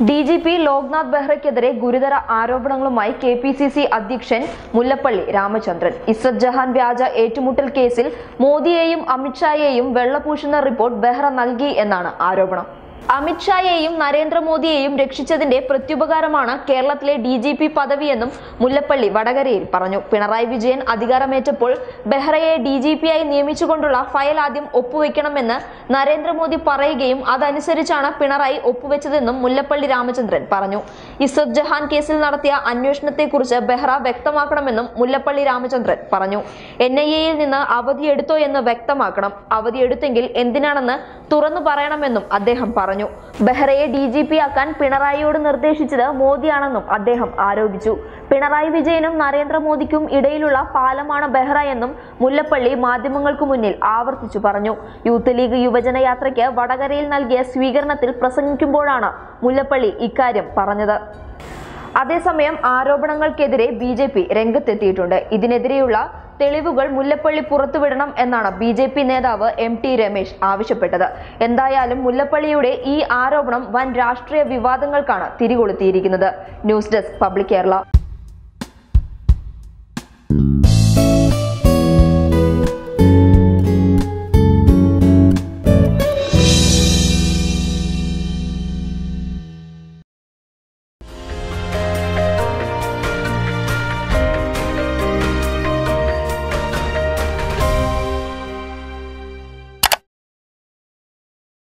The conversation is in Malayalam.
DGP ലോക്നാഥ് ബെഹ്റയ്ക്കെതിരെ ഗുരുതര ആരോപണങ്ങളുമായി KPCC അധ്യക്ഷൻ മുല്ലപ്പള്ളി രാമചന്ദ്രൻ. ഇസ്രത് ജഹാൻ വ്യാജ ഏറ്റുമുട്ടൽ കേസിൽ മോദിയെയും അമിത്ഷായെയും വെള്ളപൂശുന്ന റിപ്പോർട്ട് ബെഹ്റ നൽകി എന്നാണ് ആരോപണം. അമിത്ഷായെയും നരേന്ദ്രമോദിയെയും രക്ഷിച്ചതിന്റെ പ്രത്യുപകാരമാണ് കേരളത്തിലെ DGP പദവിയെന്നും മുല്ലപ്പള്ളി വടകരയിൽ പറഞ്ഞു. പിണറായി വിജയൻ അധികാരമേറ്റപ്പോൾ ബെഹ്റയെ DGPയായി നിയമിച്ചുകൊണ്ടുള്ള ഫയൽ ആദ്യം ഒപ്പുവെക്കണമെന്ന് നരേന്ദ്രമോദി പറയുകയും അതനുസരിച്ചാണ് പിണറായി ഒപ്പുവെച്ചതെന്നും മുല്ലപ്പള്ളി രാമചന്ദ്രൻ പറഞ്ഞു. ഇസ്രത് ജഹാൻ കേസിൽ നടത്തിയ അന്വേഷണത്തെക്കുറിച്ച് ബെഹ്റ വ്യക്തമാക്കണമെന്നും മുല്ലപ്പള്ളി രാമചന്ദ്രൻ പറഞ്ഞു. NIAയിൽ നിന്ന് അവധിയെടുത്തോ എന്ന് വ്യക്തമാക്കണം. അവധിയെടുത്തെങ്കിൽ എന്തിനാണെന്ന് തുറന്നു പറയണമെന്നും അദ്ദേഹം പറഞ്ഞു. ബെഹ്റയെ DGPയാക്കാൻ പിണറായിയോട് നിർദ്ദേശിച്ചത് മോദിയാണെന്നും അദ്ദേഹം ആരോപിച്ചു. പിണറായി വിജയനും നരേന്ദ്രമോദിക്കും ഇടയിലുള്ള പാലമാണ് ബെഹ്റ എന്നും മുല്ലപ്പള്ളി മാധ്യമങ്ങൾക്ക് മുന്നിൽ ആവർത്തിച്ചു പറഞ്ഞു. യൂത്ത് ലീഗ് യുവജന യാത്രയ്ക്ക് വടകരയിൽ നൽകിയ സ്വീകരണത്തിൽ പ്രസംഗിക്കുമ്പോഴാണ് മുല്ലപ്പള്ളി ഇക്കാര്യം പറഞ്ഞത്. അതേസമയം ആരോപണങ്ങൾക്കെതിരെ BJP രംഗത്തെത്തിയിട്ടുണ്ട്. ഇതിനെതിരെയുള്ള തെളിവുകൾ മുല്ലപ്പള്ളി പുറത്തുവിടണം എന്നാണ് BJP നേതാവ് MT രമേശ് ആവശ്യപ്പെട്ടത്. എന്തായാലും മുല്ലപ്പള്ളിയുടെ ഈ ആരോപണം വൻ രാഷ്ട്രീയ വിവാദങ്ങൾക്കാണ് തിരികൊളുത്തിയിരിക്കുന്നത്. News desk public Kerala.